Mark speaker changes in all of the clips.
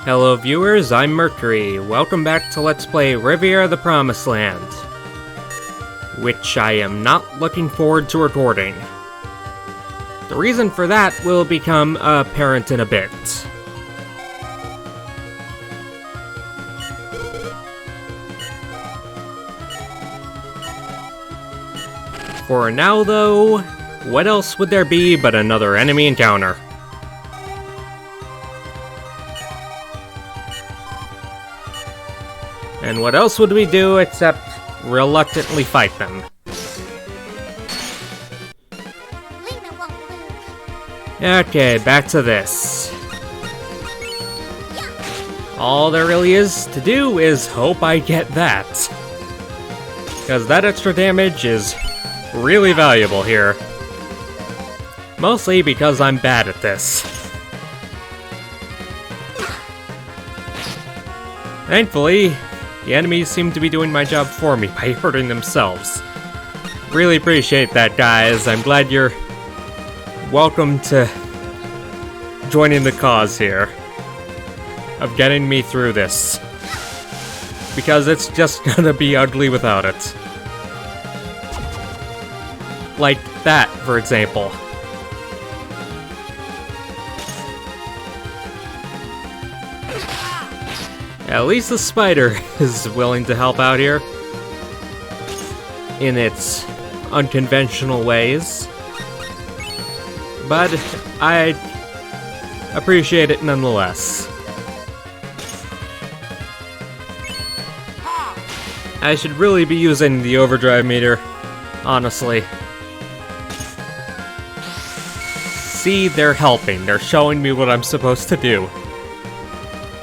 Speaker 1: Hello viewers, I'm Mercury. Welcome back to Let's Play Riviera the Promised Land, which I am not looking forward to recording. The reason for that will become apparent in a bit. For now though, what else would there be but another enemy encounter? And what else would we do except reluctantly fight them? Okay, back to this. All there really is to do is hope I get that. Because that extra damage is really valuable here. Mostly because I'm bad at this. Thankfully, the enemies seem to be doing my job for me by hurting themselves. Really appreciate that, guys. I'm glad you're welcome to joining the cause here of getting me through this. Because it's just gonna be ugly without it. Like that, for example. At least the spider is willing to help out here. In its unconventional ways. But I appreciate it nonetheless. I should really be using the overdrive meter, honestly. See, they're helping. They're showing me what I'm supposed to do.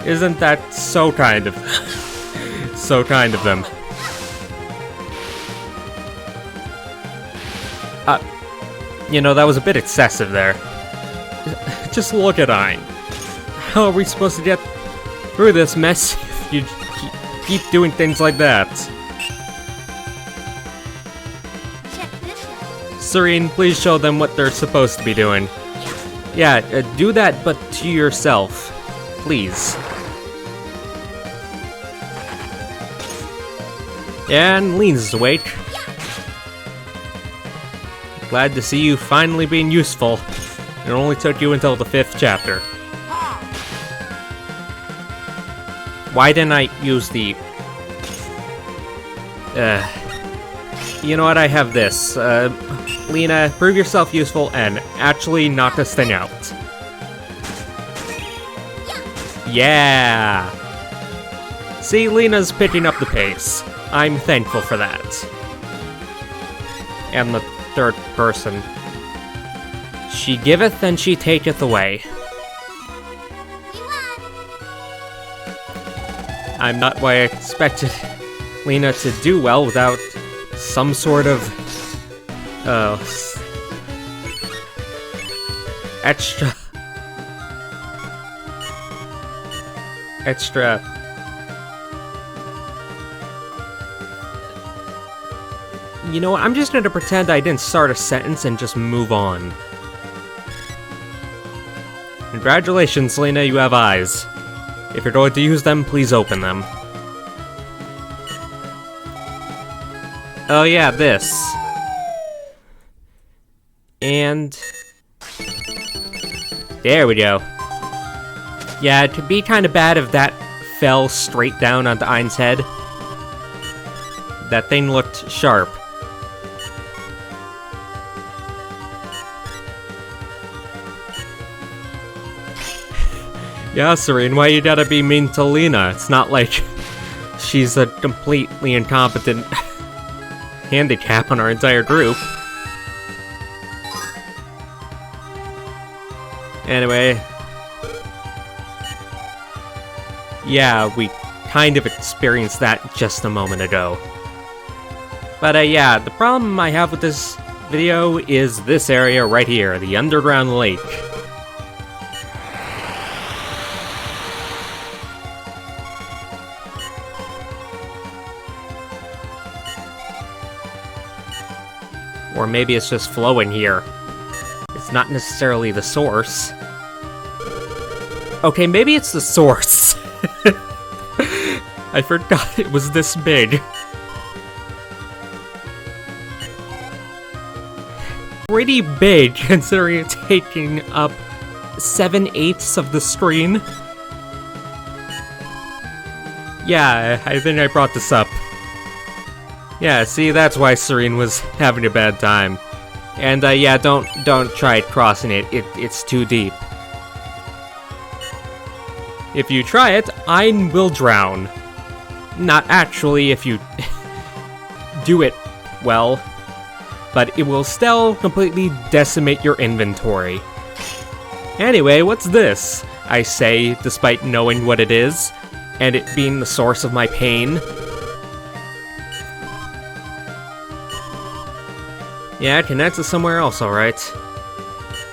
Speaker 1: Isn't that so kind of them? So kind of them. You know, that was a bit excessive there. Just look at Ein. How are we supposed to get through this mess if you keep doing things like that? Serene, please show them what they're supposed to be doing. Yeah, do that, but to yourself. Please. And Lean's awake. Glad to see you finally being useful. It only took you until the 5th chapter. Why didn't I use the... You know what, I have this. Lena, prove yourself useful and actually knock this thing out. Yeah! See, Lena's picking up the pace. I'm thankful for that. And the third person. She giveth and she taketh away. I'm not what I expected Lena to do well without some sort of... extra... You know what, I'm just gonna pretend I didn't start a sentence and just move on. Congratulations, Lena, you have eyes. If you're going to use them, please open them. Oh yeah, this. And... there we go. Yeah, it'd be kinda bad if that fell straight down onto Ein's head. That thing looked sharp. Yeah, Serene, why you gotta be mean to Lena? It's not like she's a completely incompetent handicap on our entire group. Anyway. Yeah, we kind of experienced that just a moment ago. But yeah, the problem I have with this video is this area right here, the underground lake. Or maybe it's just flowing here. It's not necessarily the source. Okay, maybe it's the source. I forgot it was this big. Pretty big, considering it's taking up 7/8 of the screen. Yeah, I think I brought this up. Yeah, see, that's why Serene was having a bad time. And yeah, don't try crossing it. It's too deep. If you try it, I will drown. Not actually if you do it well, but it will still completely decimate your inventory. Anyway, what's this? I say, despite knowing what it is, and it being the source of my pain. Yeah, it connects to somewhere else, alright.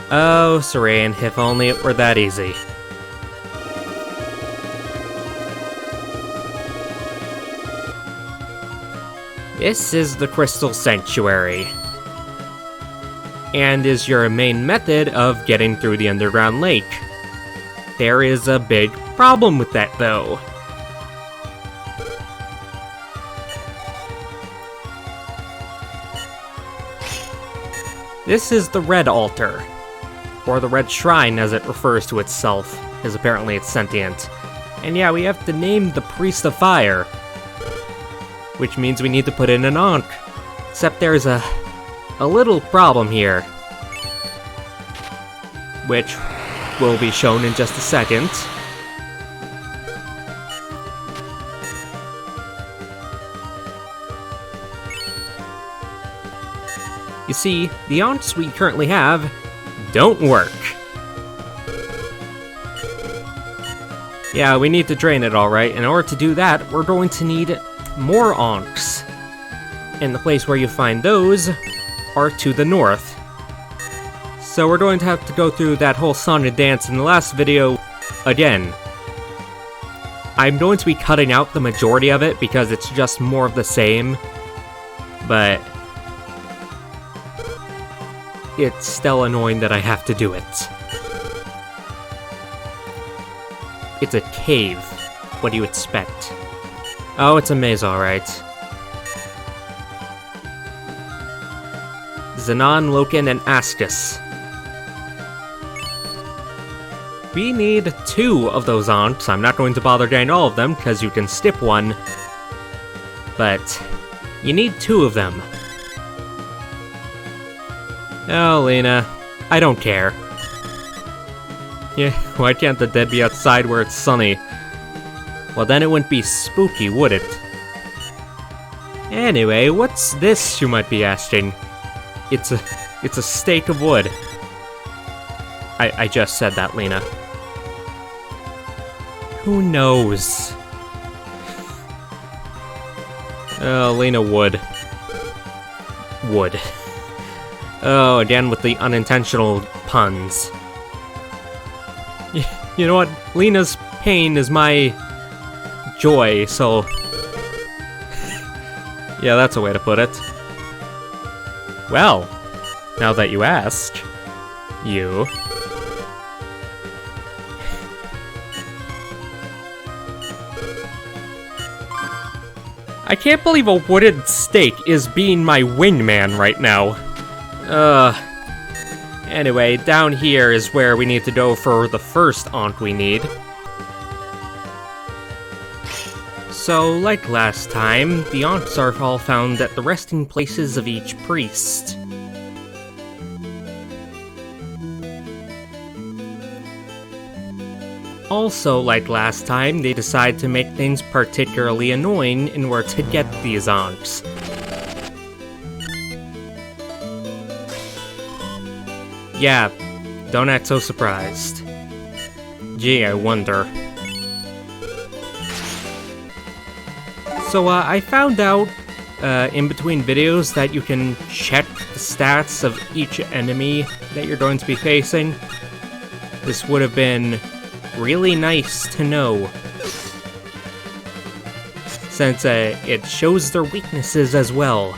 Speaker 1: Oh, Serene, if only it were that easy. This is the Crystal Sanctuary, and is your main method of getting through the underground lake. There is a big problem with that, though. This is the Red Altar, or the Red Shrine as it refers to itself, because apparently it's sentient. And yeah, we have to name the Priest of Fire, which means we need to put in an Ankh. Except there's a little problem here, which will be shown in just a second. You see, the Ankhs we currently have don't work. Yeah, we need to drain it, alright. In order to do that, we're going to need more Ankhs. And the place where you find those are to the north. So we're going to have to go through that whole song and dance in the last video again. I'm going to be cutting out the majority of it because it's just more of the same. But it's still annoying that I have to do it. It's a cave. What do you expect? Oh, it's a maze, alright. Xenon, Loken, and Ascus. We need 2 of those Ankhs. I'm not going to bother getting all of them, because you can skip one. But you need 2 of them. Oh, Lena, I don't care. Yeah, why can't the dead be outside where it's sunny? Well, then it wouldn't be spooky, would it? Anyway, what's this, you might be asking? It's a stake of wood. I just said that, Lena. Who knows? Oh, Lena would. Would. Oh, again with the unintentional puns. You know what? Lena's pain is my joy, so... yeah, that's a way to put it. Well, now that you ask, you... I can't believe a wooden stake is being my wingman right now. Anyway, down here is where we need to go for the first Ankh we need. So, like last time, the Ankhs are all found at the resting places of each priest. Also, like last time, they decide to make things particularly annoying in order to get these Ankhs. Yeah, don't act so surprised. Gee, I wonder. So, I found out, in between videos that you can check the stats of each enemy that you're going to be facing. This would have been really nice to know, since it shows their weaknesses as well.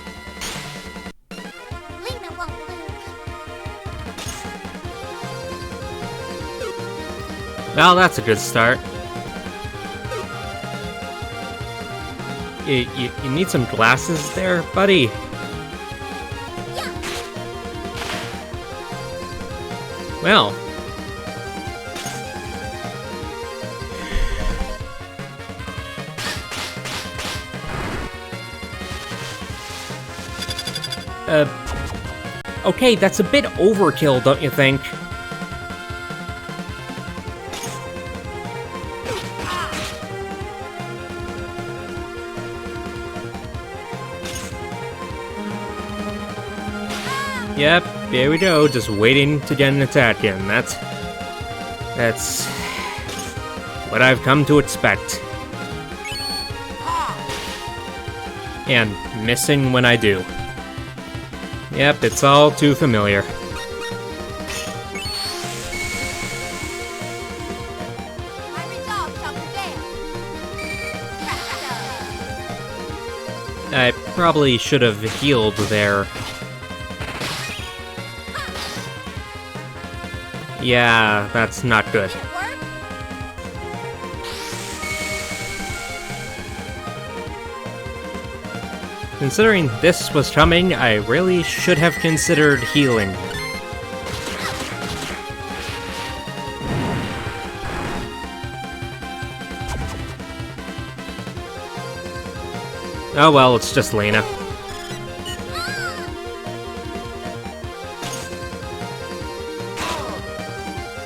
Speaker 1: Well, that's a good start. You need some glasses there, buddy? Well. Okay, that's a bit overkill, don't you think? Yep, here we go, just waiting to get an attack in. That's what I've come to expect. And missing when I do. Yep, it's all too familiar. I probably should have healed there. Yeah, that's not good. Considering this was coming, I really should have considered healing. Oh well, it's just Lena.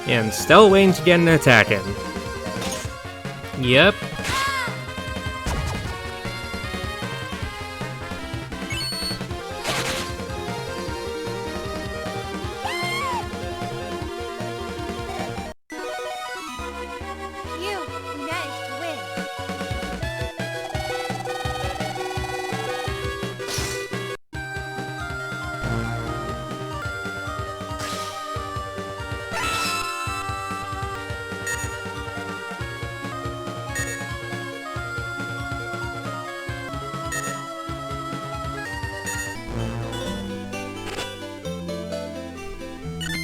Speaker 1: And still waiting to get an attack in. Yep.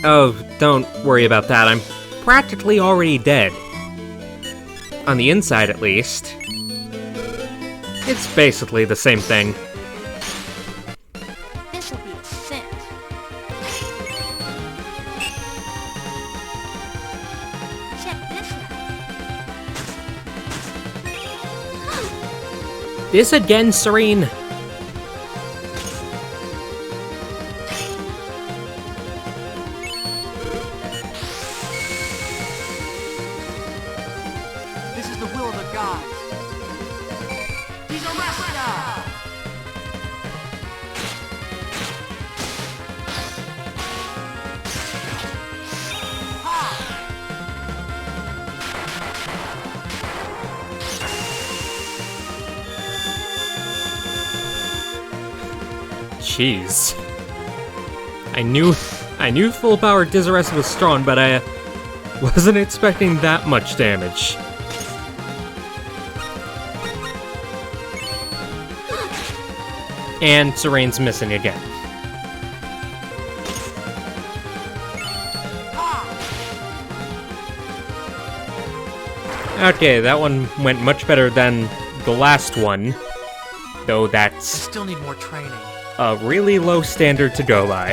Speaker 1: Oh, don't worry about that. I'm practically already dead. On the inside, at least. It's basically the same thing.
Speaker 2: This'll be a scent. Check this out.
Speaker 1: This again, Serene?
Speaker 3: This is the will of the gods. He's a master!
Speaker 1: Jeez. I knew full power Dizarest was strong, but I wasn't expecting that much damage. And Serene's missing again. Okay, that one went much better than the last one, though that's
Speaker 3: Still need more training.
Speaker 1: a really low standard to go by.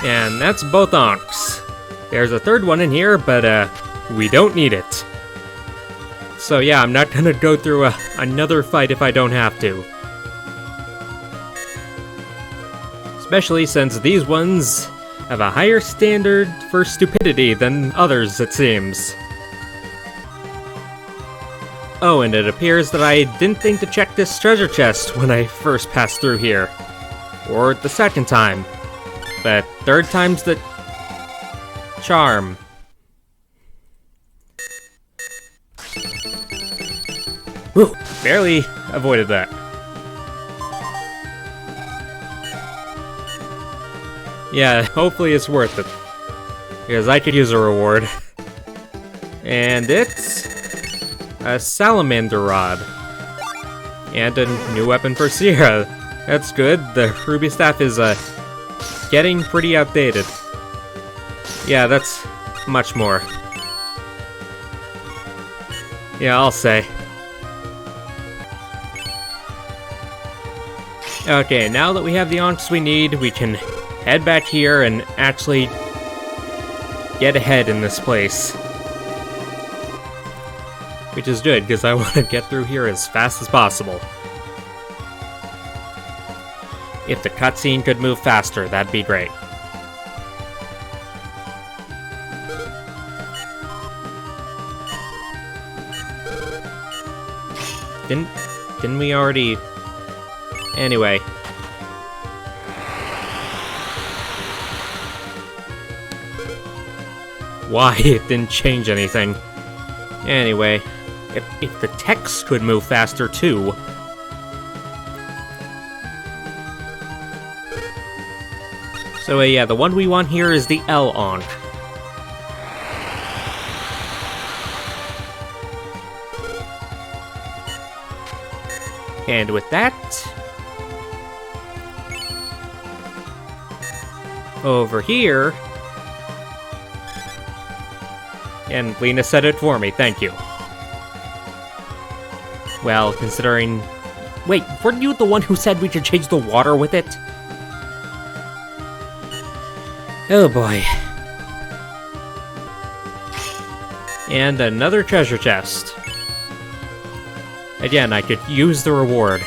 Speaker 1: And that's both onks. There's a third one in here, but we don't need it. So yeah, I'm not gonna go through another fight if I don't have to. Especially since these ones have a higher standard for stupidity than others, it seems. Oh, and it appears that I didn't think to check this treasure chest when I first passed through here. Or the second time. But third time's the charm. Whew, barely avoided that. Yeah, hopefully it's worth it. Because I could use a reward. And it's a salamander rod. And a new weapon for Sierra. That's good. The ruby staff is, getting pretty outdated. Yeah, that's much more. Yeah, I'll say. Okay, now that we have the onks we need, we can head back here and actually get ahead in this place. Which is good, because I want to get through here as fast as possible. If the cutscene could move faster, that'd be great. Didn't we already... Anyway. Why? It didn't change anything. Anyway. If the text could move faster, too. So, yeah, the one we want here is the L onk. And with that... over here... And Lena said it for me, thank you. Well, considering... Wait, weren't you the one who said we could change the water with it? Oh boy. And another treasure chest. Again, I could use the reward.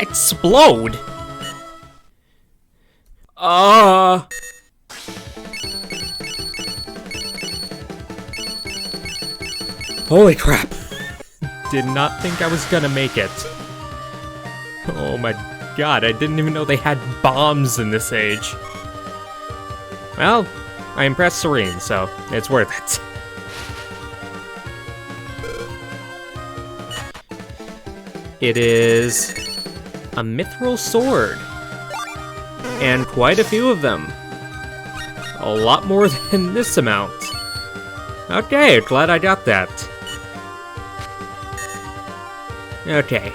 Speaker 1: Explode? Holy crap. Did not think I was gonna make it. Oh my god, I didn't even know they had bombs in this age. Well, I impressed Serene, so it's worth it. It is a mithril sword. And quite a few of them. A lot more than this amount. Okay, glad I got that. Okay.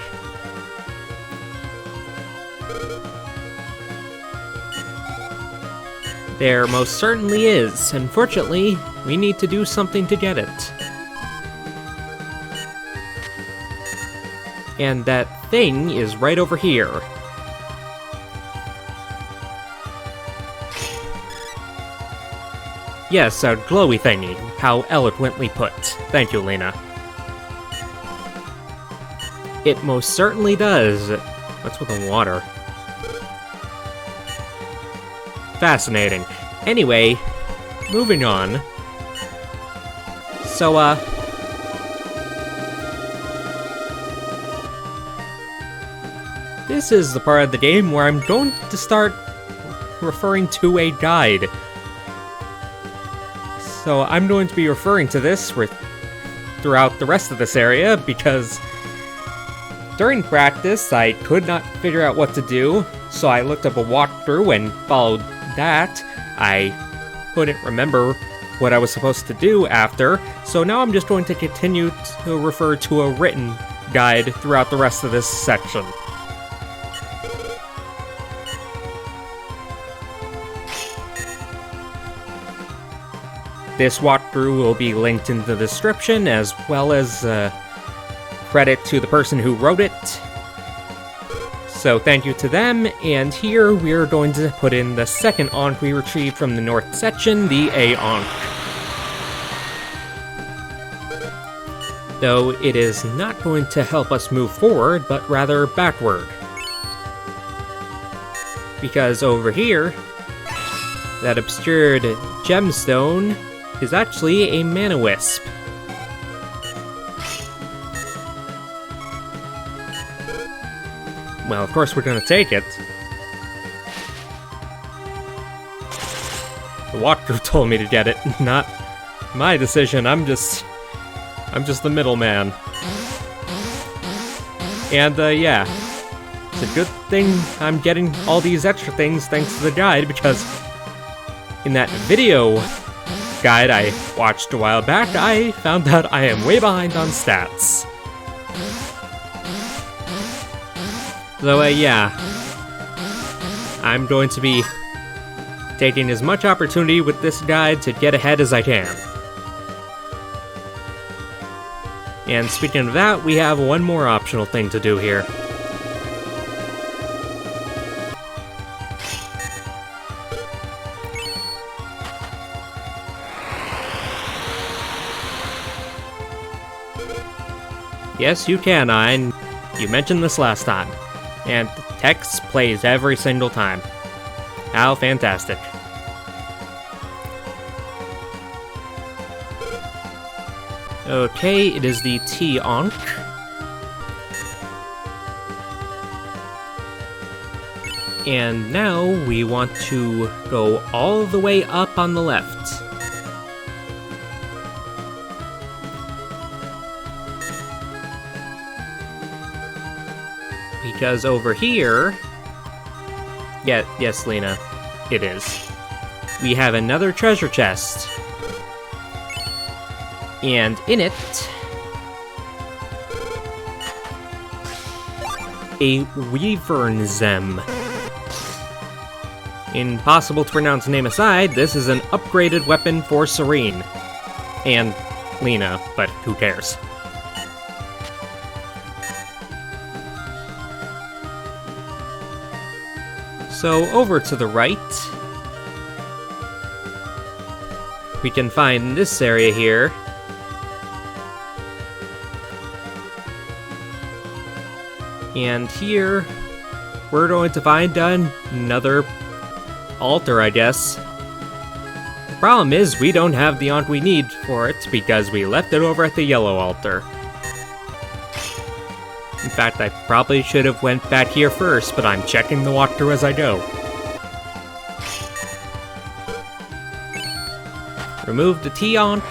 Speaker 1: There most certainly is. Unfortunately, we need to do something to get it. And that thing is right over here. Yes, a glowy thingy. How eloquently put. Thank you, Lena. It most certainly does. What's with the water? Fascinating. Anyway, moving on. So, this is the part of the game where I'm going to start referring to a guide. So I'm going to be referring to this throughout the rest of this area, because during practice I could not figure out what to do, so I looked up a walkthrough and followed that. I couldn't remember what I was supposed to do after, so now I'm just going to continue to refer to a written guide throughout the rest of this section. This walkthrough will be linked in the description, as well as credit to the person who wrote it. So thank you to them, and here we're going to put in the second onk we retrieved from the north section, the A onk. Though it is not going to help us move forward, but rather backward. Because over here, that obscured gemstone is actually a mana wisp. Well, of course we're gonna take it. The walkthrough told me to get it, not my decision. I'm just the middleman. And yeah, it's a good thing I'm getting all these extra things thanks to the guide, because in that video guide I watched a while back, I found out I am way behind on stats. So, yeah. I'm going to be taking as much opportunity with this guide to get ahead as I can. And speaking of that, we have one more optional thing to do here. Yes, you can, Ein. You mentioned this last time. And the text plays every single time. How fantastic. Okay, it is the T-Onk. And now we want to go all the way up on the left. Because over here... Yes, Lena, it is. We have another treasure chest. And in it... a Wyvernzem. Impossible to pronounce name aside, this is an upgraded weapon for Serene. And Lena, but who cares? So, over to the right, we can find this area here. And here, we're going to find another altar, I guess. The problem is, we don't have the Ankh we need for it, because we left it over at the yellow altar. In fact, I probably should have went back here first, but I'm checking the walkthrough as I go. Remove the T-Onk.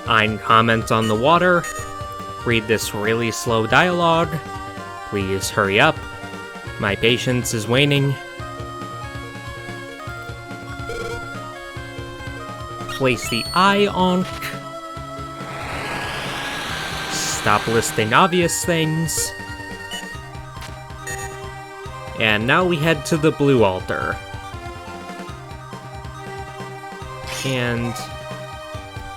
Speaker 1: Ein comments on the water. Read this really slow dialogue. Please hurry up. My patience is waning. Place the I-Onk. Stop listing obvious things. And now we head to the blue altar. And...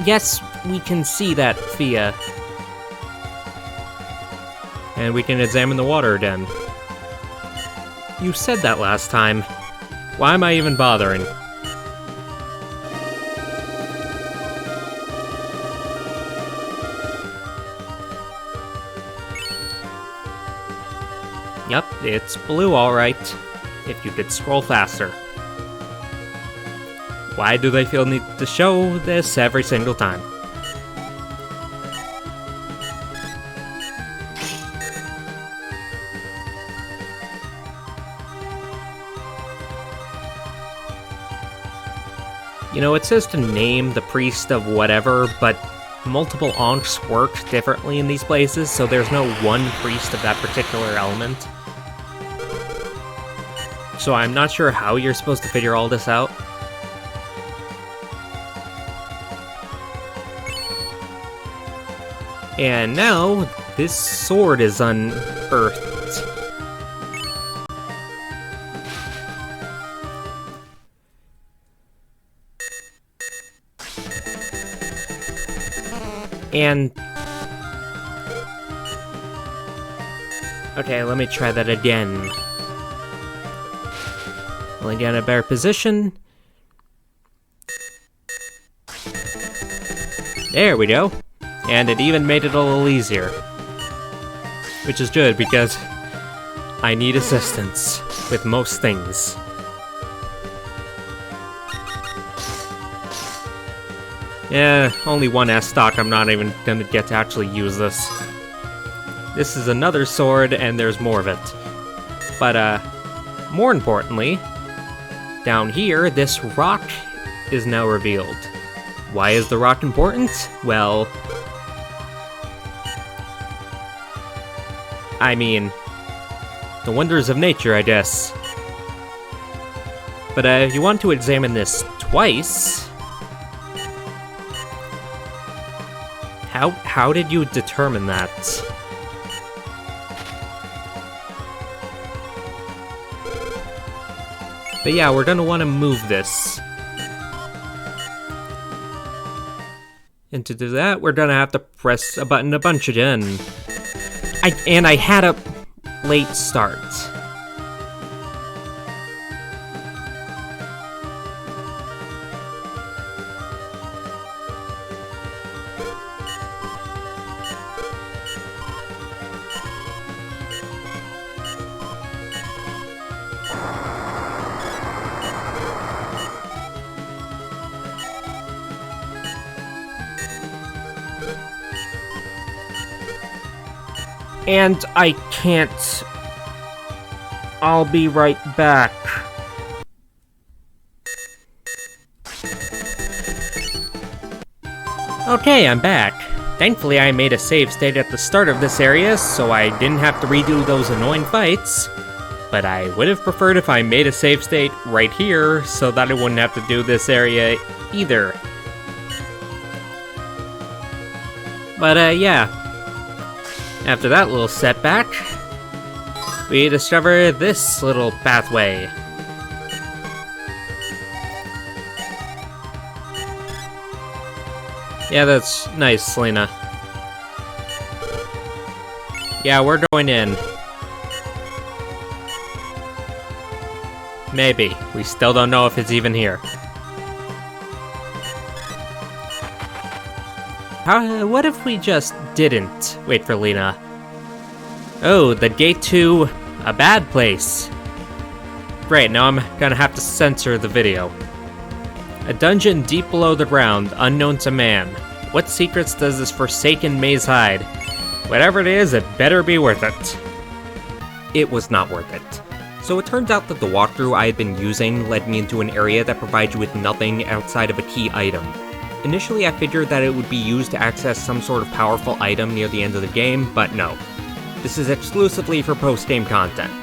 Speaker 1: yes, we can see that Fia. And we can examine the water again. You said that last time. Why am I even bothering? Yep, it's blue alright. If you could scroll faster. Why do they feel need to show this every single time? You know, it says to name the priest of whatever, but multiple Ankhs work differently in these places, so there's no one priest of that particular element. So I'm not sure how you're supposed to figure all this out. And now, this sword is unearthed. And... okay, let me try that again. Will I get in a better position? There we go. And it even made it a little easier. Which is good, because I need assistance with most things. Yeah, only one S stock, I'm not even gonna get to actually use this. This is another sword, and there's more of it. But, more importantly, down here, this rock is now revealed. Why is the rock important? Well... I mean... the wonders of nature, I guess. But if you want to examine this twice... How did you determine that? But yeah, we're gonna want to move this. And to do that, we're gonna have to press a button a bunch again. I had a late start. And I can't. I'll be right back. Okay, I'm back. Thankfully, I made a save state at the start of this area, so I didn't have to redo those annoying fights. But I would have preferred if I made a save state right here, so that I wouldn't have to do this area either. But yeah. After that little setback, we discover this little pathway. Yeah, that's nice, Selena. Yeah, we're going in. Maybe. We still don't know if it's even here. What if we just didn't wait for Lena? Oh, the gate to a bad place. Great, now I'm gonna have to censor the video. A dungeon deep below the ground, unknown to man. What secrets does this forsaken maze hide? Whatever it is, it better be worth it. It was not worth it. So it turns out that the walkthrough I had been using led me into an area that provides you with nothing outside of a key item. Initially, I figured that it would be used to access some sort of powerful item near the end of the game, but no. This is exclusively for post-game content.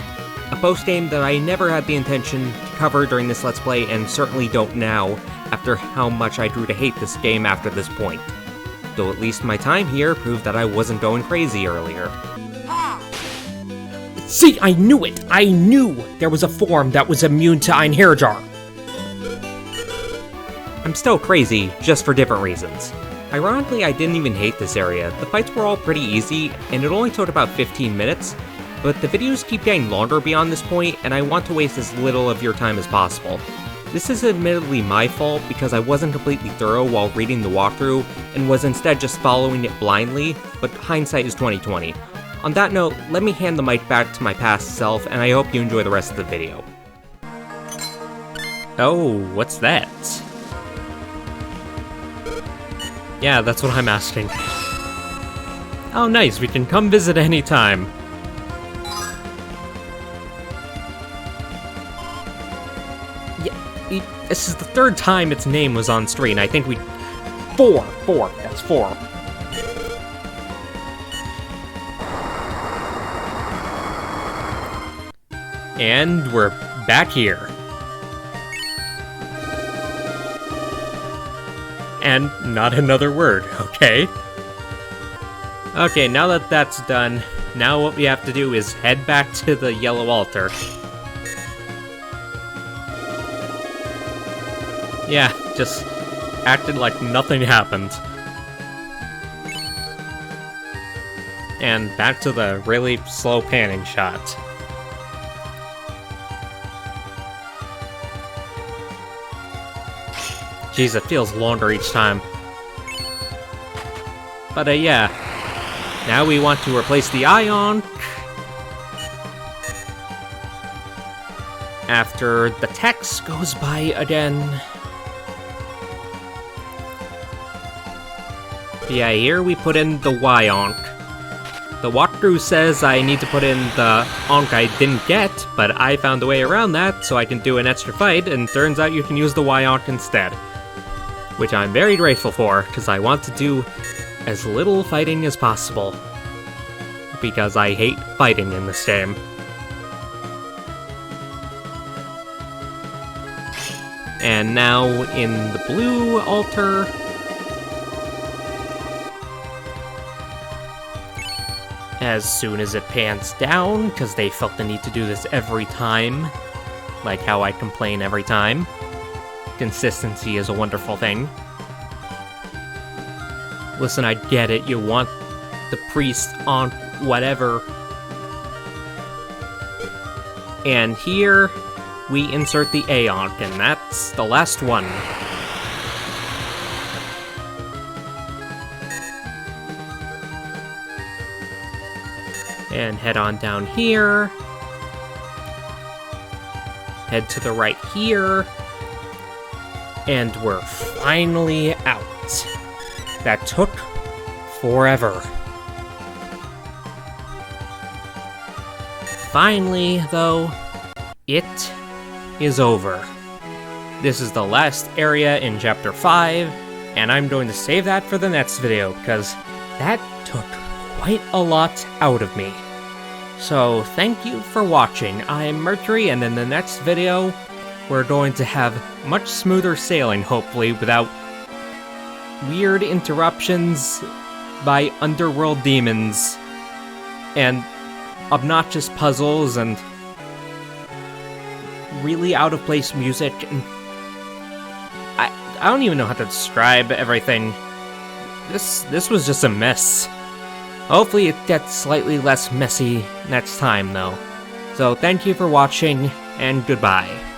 Speaker 1: A post-game that I never had the intention to cover during this Let's Play, and certainly don't now, after how much I grew to hate this game after this point. Though at least my time here proved that I wasn't going crazy earlier. See, I knew it! I knew there was a form that was immune to Einherjar! I'm still crazy, just for different reasons. Ironically, I didn't even hate this area. The fights were all pretty easy, and it only took about 15 minutes, but the videos keep getting longer beyond this point, and I want to waste as little of your time as possible. This is admittedly my fault because I wasn't completely thorough while reading the walkthrough, and was instead just following it blindly, but hindsight is 20/20. On that note, let me hand the mic back to my past self, and I hope you enjoy the rest of the video. Oh, what's that? Yeah, that's what I'm asking. Oh nice, we can come visit anytime. Yeah, this is the third time its name was on screen. I think we... Four, that's four. And we're back here. And not another word, okay? Okay, now that that's done, now what we have to do is head back to the yellow altar. Yeah, just acted like nothing happened. And back to the really slow panning shot. Jeez, it feels longer each time. But yeah. Now we want to replace the ion. After the text goes by again. Yeah, here we put in the Y-onk. The walkthrough says I need to put in the onk I didn't get, but I found a way around that so I can do an extra fight, and turns out you can use the Y-onk instead. Which I'm very grateful for, because I want to do as little fighting as possible. Because I hate fighting in this game. And now in the blue altar, as soon as it pans down, because they felt the need to do this every time, like how I complain every time. Consistency is a wonderful thing. Listen, I get it, you want the priest on whatever. And here, we insert the Aeon, and that's the last one. And head on down here. Head to the right here. And we're finally out. That took forever. Finally, though, it is over. This is the last area in Chapter 5, and I'm going to save that for the next video, because that took quite a lot out of me. So, thank you for watching. I'm Mercury, and in the next video, we're going to have much smoother sailing, hopefully, without weird interruptions by underworld demons, and obnoxious puzzles, and really out-of-place music, and I don't even know how to describe everything. This was just a mess. Hopefully it gets slightly less messy next time, though. So thank you for watching, and goodbye.